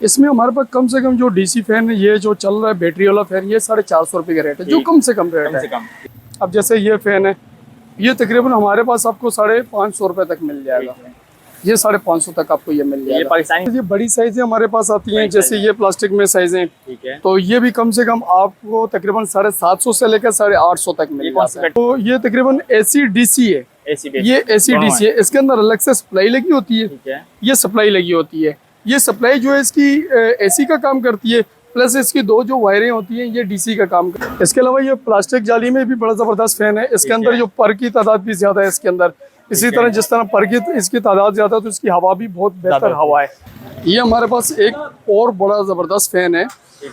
इसमें हमारे पास कम से कम जो डीसी फैन है, ये जो चल रहा है बैटरी वाला फैन, ये 450 रुपये का रेट है, जो कम से कम रेट है। अब जैसे ये फैन है, ये तकरीबन हमारे पास आपको 550 रुपये तक मिल जाएगा। ये 550 तक आपको ये मिल जाएगा। ये पाकिस्तानी, ये बड़ी साइजें हमारे पास आती हैं, जैसे ये प्लास्टिक में साइजें, ठीक है। तो ये भी कम से कम आपको तकरीबन 750 से लेकर 850 तक मिल जाता है। तो ये तकरीबन एसी डीसी है, ये एसी डीसी है। इसके अंदर अलग से सप्लाई लगी होती है, ये सप्लाई लगी होती है। ये सप्लाई जो है इसकी एसी का काम करती है, प्लस इसकी दो जो वायरें होती हैं ये डीसी का काम करती है। इसके अलावा ये प्लास्टिक जाली में भी बड़ा ज़बरदस्त फैन है। इसके अंदर जो पर की तादाद भी ज़्यादा है इसके अंदर। इसी तरह जिस तरह पर की इसकी तादाद ज़्यादा है तो इसकी हवा भी बहुत बेहतर हवा है। ये हमारे पास एक और बड़ा ज़बरदस्त फैन है।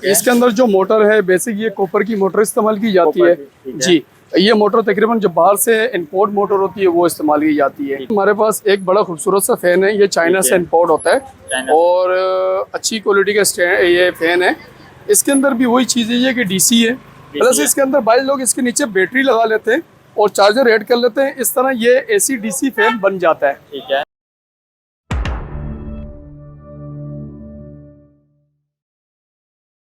इसके अंदर जो मोटर है, बेसिक ये कॉपर की मोटर इस्तेमाल की जाती है जी। ये मोटर तकरीबन जो बाहर से इंपोर्ट मोटर होती है वो इस्तेमाल की जाती है। हमारे पास एक बड़ा खूबसूरत सा फैन है, ये चाइना से इंपोर्ट होता है और अच्छी क्वालिटी का ये फैन है। इसके अंदर भी वही चीज़ है कि डीसी है, प्लस इसके अंदर बाई लोग इसके नीचे बैटरी लगा लेते हैं और चार्जर ऐड कर लेते हैं। इस तरह ये एसी डीसी फैन बन जाता है। ठीक है।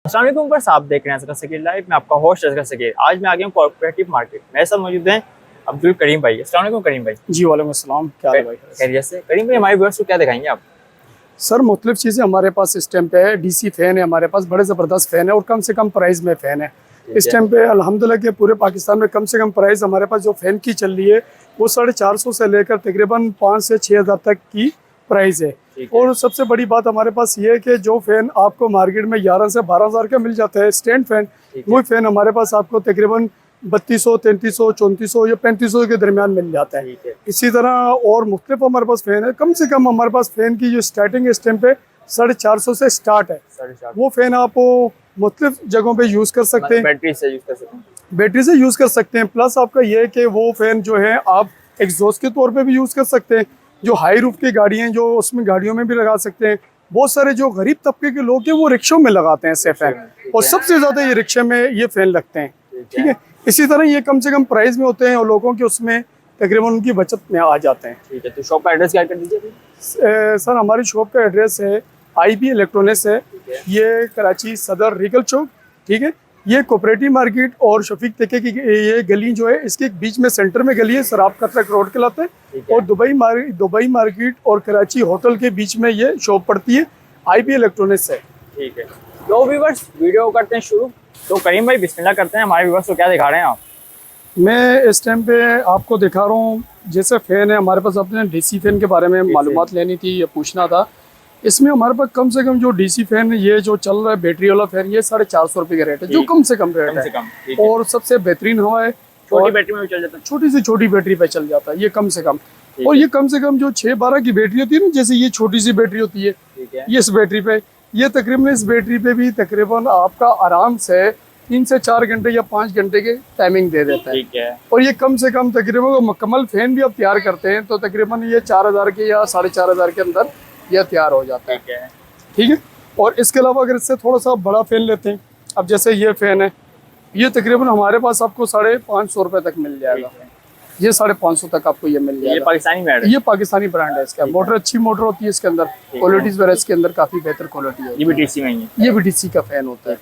अस्सलाम वालेकुम पर आप देख रहे हैं असगर सकीर लाइव में, आपका होस्ट असगर सकीर। आज मैं आ गया हूँ कोऑपरेटिव मार्केट। मेरे साथ मौजूद हैं अब्दुल करीम भाई। अस्सलाम वालेकुम करीम भाई। जी वालेकुम अस्सलाम, क्या है भाई? खैरियत से। करीम भाई, हमारे व्यूअर्स को क्या दिखाएंगे आप? सर मुख्तलिफ चीज़ें हमारे पास इस टाइम पे है। डीसी फैन है हमारे पास, बड़े ज़बरदस्त फैन है और कम से कम प्राइस में फ़ैन है इस टाइम पे। अल्हम्दुलिल्लाह के पूरे पाकिस्तान में कम से कम प्राइस हमारे पास जो फ़ैन की चल रही है वो 450 से लेकर तकरीबन 5 से 6 हज़ार तक की प्राइस है। और सबसे बड़ी बात हमारे पास ये है कि जो फ़ैन आपको मार्केट में 11 से 12 हज़ार का मिल जाता है स्टैंड फ़ैन, वही फ़ैन हमारे पास आपको तकरीबन 3200, 3300, 3400 या 3500 के दरमियान मिल जाता है। इसी तरह और मुख्तलिफ हमारे पास फ़ैन है। कम से कम हमारे पास फ़ैन की जो स्टार्टिंग इस टाइम पे 450 से स्टार्ट है। वो फ़ैन आप मुख्तलिफ जगहों पे यूज़ कर सकते हैं, बैटरी से यूज़ कर सकते हैं, बैटरी से यूज़ कर सकते हैं। प्लस आपका ये है कि वो फ़ैन जो है आप एग्जॉस्ट के तौर पे भी यूज़ कर सकते हैं। जो हाई रूफ की गाड़ियाँ जो उसमें गाड़ियों में भी लगा सकते हैं। बहुत सारे जो गरीब तबके के लोग हैं वो रिक्शों में लगाते हैं ऐसे फ़ैन, और सबसे ज़्यादा ये रिक्शे में ये फ़ैन लगते हैं। ठीक है। इसी तरह ये कम से कम प्राइस में होते हैं और लोगों के उसमें तकरीबन उनकी बचत में आ जाते हैं। ठीक है। तो शॉप का एड्रेस क्या कर दीजिए? सर हमारी शॉप का एड्रेस है IB इलेक्ट्रॉनिक्स है, ये कराची सदर रीगल चौक। ठीक है। ये कोऑपरेटिव मार्केट और शफीक तके की ये गली जो है इसके बीच में सेंटर में गली है, सराब का ट्रक रोड कहलाता है। और दुबई मार्केट और कराची होटल के बीच में ये शॉप पड़ती है, IB इलेक्ट्रॉनिक्स है। ठीक है। तो व्यूअर्स वीडियो करते हैं शुरू। तो करीम भाई बिस्मिल्लाह करते हैं। हमारे व्यूअर्स को क्या दिखा रहे हैं आप? मैं इस टाइम पे आपको दिखा रहा हूँ जैसे फ़ैन है हमारे पास। अपने डीसी फैन के बारे में मालूमात लेनी थी या पूछना था। इसमें हमारे पास कम से कम जो डीसी फैन है, ये जो चल रहा है बैटरी वाला फैन, ये 450 रुपये का रेट है, जो कम से कम रेट है। और सबसे बेहतरीन हवा है, छोटी बैटरी में भी चल जाता है, छोटी से छोटी बैटरी पे चल जाता है ये कम से कम। और ये कम से कम जो 6-12 की बैटरी होती है ना, जैसे ये छोटी सी बैटरी होती है, ये इस बैटरी पे, ये तकरीबन इस बैटरी पे भी तकरीबन आपका आराम से 3 से 4 घंटे या 5 घंटे के टाइमिंग दे देता है। ठीक है। और ये कम से कम तकरीबन मुकम्मल फैन भी आप तैयार करते हैं तो तकरीबन ये 4000 के या 4500 के अंदर यह तैयार हो जाता है। ठीक है। और इसके अलावा अगर इससे थोड़ा सा बड़ा फैन लेते हैं, अब जैसे ये फैन है, ये तकरीबन हमारे पास आपको 550 रुपये तक मिल जाएगा। ये 550 तक आपको ये मिल जाएगा। ये पाकिस्तानी ब्रांड है? ये पाकिस्तानी ब्रांड है। इसका मोटर अच्छी मोटर होती है, इसके अंदर क्वालिटीज वगैरह इसके अंदर काफ़ी बेहतर क्वालिटी है। ये भी डीसी में ही है? ये भी डीसी का फैन होता है,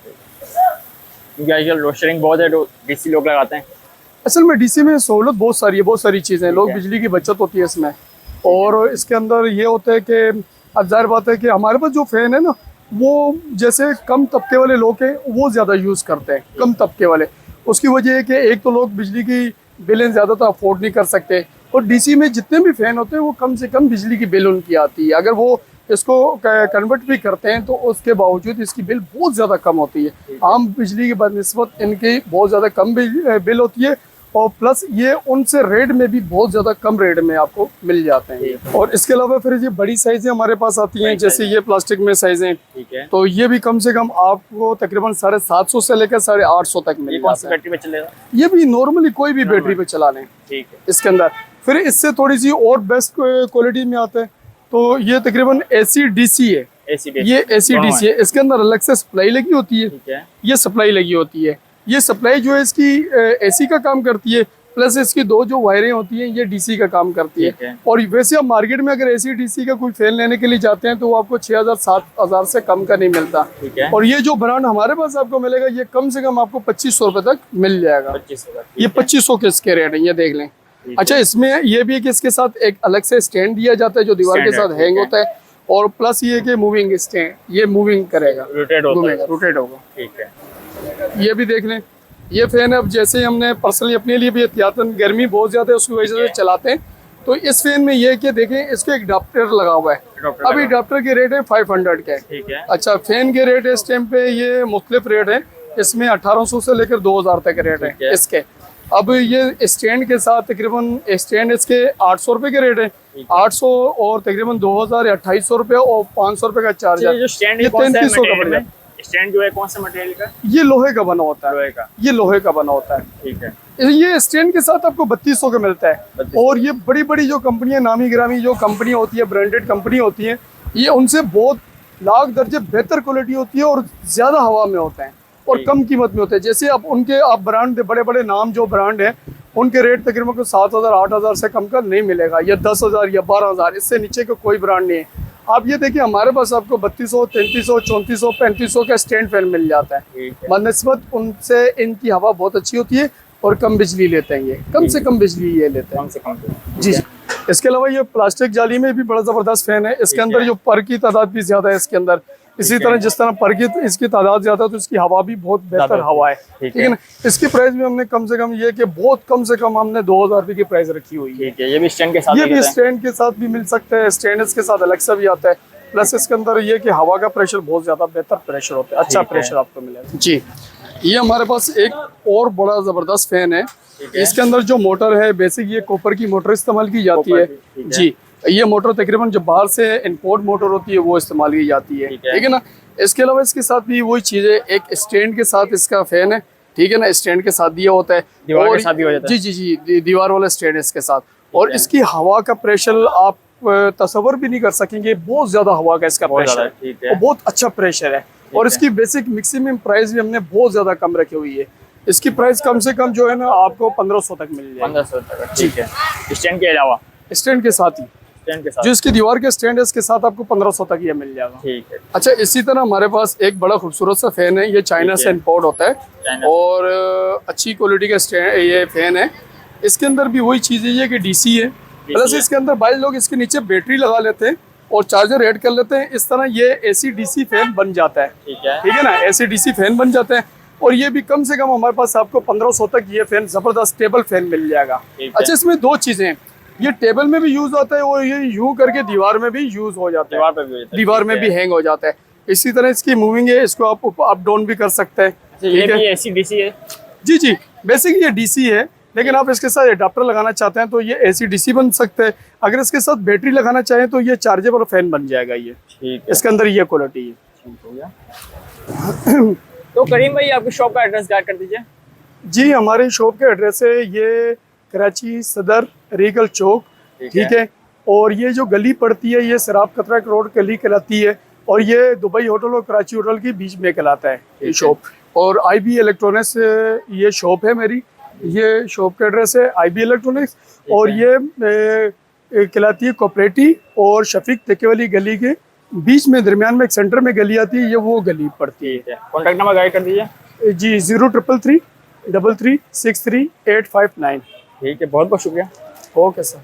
क्योंकि आजकल लोड बहुत है तो डीसी लोग लगाते हैं। असल में डीसी में सहूलत बहुत सारी है, बहुत सारी चीज़ें, लोग बिजली की बचत होती है इसमें। और इसके अंदर ये होता है कि अब जाहिर बात है कि हमारे पास जो फ़ैन है ना, वो जैसे कम तबके वाले लोग हैं वो ज़्यादा यूज़ करते हैं, कम तबके वाले। उसकी वजह है कि एक तो लोग बिजली की बिलें ज़्यादातर अफोर्ड नहीं कर सकते, और डीसी में जितने भी फ़ैन होते हैं वो कम से कम बिजली की बिल उनकी आती है। अगर वो इसको कन्वर्ट भी करते हैं तो उसके बावजूद इसकी बिल बहुत ज़्यादा कम होती है। आम बिजली की बनिस्बत इनकी बहुत ज़्यादा कम बिल होती है, और प्लस ये उनसे रेट में भी बहुत ज़्यादा कम रेट में आपको मिल जाते हैं। और इसके अलावा फिर ये बड़ी साइजें हमारे पास आती हैं, जैसे ये प्लास्टिक में साइजें, तो ये भी कम से कम आपको तकरीबन 750 से लेकर 850 तक मिल जाता है। बैटरी पे चलेगा? ये भी नॉर्मली कोई भी बैटरी पे चला लें। ठीक है। इसके अंदर फिर इससे थोड़ी सी और बेस्ट क्वालिटी में आता है, तो ये तकरीबन एसी डीसी है। ये एसी डीसी है। इसके अंदर अलग से सप्लाई लगी होती है, ये सप्लाई लगी होती है। ये सप्लाई जो है इसकी एसी का काम करती है, प्लस इसकी दो जो वायरें होती हैं ये डीसी का काम करती ठीक है। है। और वैसे आप मार्केट में अगर एसी डीसी का कोई फैन लेने के लिए जाते हैं तो वो आपको 6,000 7,000 से कम का नहीं मिलता। ठीक है। और ये जो ब्रांड हमारे पास आपको मिलेगा ये कम से कम आपको 2500 रुपए तक मिल जाएगा। 2500 ये 2500 के इसके रेट है, ये देख लें। अच्छा, इसमें ये भी है कि इसके साथ एक अलग से स्टैंड दिया जाता है जो दीवार के साथ हैंग होता है। और प्लस ये कि मूविंग स्टैंड, ये मूविंग करेगा, रोटेट होगा, घूमेगा, रोटेट होगा। ठीक है। ये भी देख लें, ये फैन अब जैसे हमने पर्सनली अपने लिए भी एहतियातन, गर्मी बहुत ज्यादा है उसकी वजह से चलाते हैं, तो इस फैन में ये है कि देखें इसको एक अडाप्टर लगा हुआ है। अभी अडाप्टर के रेट है 500 के। ठीक है। अच्छा, फैन के रेट इस टाइम पे ये मुख्तलिफ रेट है, इसमें 1800 से लेकर 2000 तक रेट है इसके। अब ये स्टैंड के साथ तकरीबन स्टैंड इसके 800 रुपए के रेट है, 800 और तकरीबन 2000 या 2800 रुपए और 500 रुपए का चार्ज है। जो स्टैंड है, ये कौन सा 3300 का मटेरियल पड़ है? स्टैंड जो है कौन सा मटेरियल का? ये लोहे का बना होता है, लोहे का। ये लोहे का बना होता है। ठीक है। ये स्टैंड के साथ आपको 3200 का मिलता है। 3200। और ये बड़ी बड़ी जो कंपनियां, नामी गिरामी जो कंपनी होती है, ब्रांडेड कंपनी होती है, ये उनसे बहुत लाख दर्जे बेहतर क्वालिटी होती है और ज्यादा हवा में होता है और कम कीमत में होते हैं। जैसे आप उनके ब्रांड, बड़े बड़े नाम जो ब्रांड है उनके रेट तकरीबन 7,000 8,000 से कम का नहीं मिलेगा, या 10,000 या 12,000, इससे नीचे का कोई ब्रांड नहीं है। आप ये देखिए हमारे पास आपको 3200, 3300, 3400, 3500 का स्टैंड फैन मिल जाता है। बनस्बत उनसे इनकी हवा बहुत अच्छी होती है और कम बिजली लेते हैं, ये कम से कम बिजली ये लेते हैं। कम से कम जी। इसके अलावा ये प्लास्टिक जाली में भी बड़ा जबरदस्त फैन है। इसके अंदर जो पर की तादाद भी ज्यादा है इसके अंदर। इसी तरह जिस तरह पर की इसकी तादाद ज्यादा है तो इसकी हवा भी बहुत बेहतर हवा है। ठीक है ना। इसकी प्राइस भी हमने कम से कम ये कि बहुत कम से कम हमने 2000 रुपए की प्राइस रखी हुई है। ठीक है। ये भी स्टैंड के साथ, ये भी स्टैंड के साथ भी मिल सकता है, स्टैंड इसके साथ अलग से भी आता है। प्लस इसके अंदर ये कि हवा का प्रेशर बहुत ज्यादा बेहतर प्रेशर होता है, अच्छा प्रेशर आपको मिलेगा। जी। ये हमारे पास एक और बड़ा जबरदस्त फैन है। इसके अंदर जो मोटर है बेसिक ये कॉपर की मोटर इस्तेमाल की जाती है। जी। ये मोटर तकरीबन जो बाहर से इंपोर्ट मोटर होती है वो इस्तेमाल की जाती है। ठीक है ना। इसके अलावा इसके साथ भी वही चीज है, एक स्टैंड के साथ इसका फैन है। ठीक है ना, स्टैंड के साथ दिया होता है, दीवार के साथ भी हो जाता है। जी जी जी, दीवार वाला स्टैंड इसके साथ। और इसकी हवा का प्रेशर आप तस्वर भी नहीं कर सकेंगे, बहुत ज्यादा हवा का इसका प्रेशर है और बहुत अच्छा प्रेशर है। और इसकी बेसिक मैक्सिमम प्राइस भी हमने बहुत ज्यादा कम रखी हुई है। इसकी प्राइस कम से कम जो है ना आपको 1500 तक मिल जाएगी। 1500 तक। ठीक है। स्टैंड के अलावा, स्टैंड के साथ ही, स्टैंड के साथ जो इसकी दीवार के स्टैंड है इसके साथ आपको 1500 तक ये मिल जाएगा। ठीक है। अच्छा, इसी तरह हमारे पास एक बड़ा खूबसूरत सा फैन है, ये चाइना से इंपोर्ट होता है और अच्छी क्वालिटी का स्टैंड ये फैन है। इसके अंदर भी वही चीज है कि डीसी है। प्लस इसके अंदर 22 लोग इसके नीचे बैटरी लगा लेते हैं और चार्जर ऐड कर लेते हैं। इस तरह ये एसी डीसी फैन बन जाता है। ठीक है ना, एसी डीसी फैन बन जाता है। और ये भी कम से कम हमारे पास आपको 1500 तक ये फैन जबरदस्त टेबल फैन मिल जाएगा। अच्छा, इसमें दो चीजें हैं, ये टेबल में भी यूज होता है और ये यूं करके दीवार में भी यूज हो जाता है, दीवार में भी हैंग हो जाता है। इसी तरह इसकी मूविंग है, इसको आप अप डाउन भी कर सकते हैं। ये भी एसी डीसी है? जी जी, बेसिक ये डीसी है, लेकिन आप इसके साथ एडाप्टर लगाना चाहते हैं तो ये एसी डीसी बन सकता है। अगर इसके साथ बैटरी लगाना चाहें तो ये चार्जेबल फैन बन जाएगा। ये ठीक है, इसके अंदर ये क्वालिटी है। ठीक हो गया। तो करीम भाई आपकी शॉप का एड्रेस गाइड कर दीजिए। जी, हमारी शॉप का एड्रेस है ये कराची सदर रीगल चौक। ठीक है। और ये जो गली पड़ती है ये शराब कतरा रोड गली कहलाती है और ये दुबई होटल और कराची होटल के बीच में कहलाता है ये शॉप। और IB इलेक्ट्रॉनिक्स ये शॉप है मेरी, ये शॉप का एड्रेस है IB इलेक्ट्रॉनिक्स। और ये कहलाती है कोऑपरेटिव और शफीक तके वाली गली के बीच में, दरमियान में एक सेंटर में गली आती है, ये वो गली पड़ती है। कॉन्टैक्ट नंबर गाइड कर दीजिए। जी, 0333 33 63 859। ठीक है, बहुत बहुत शुक्रिया। Okay sir.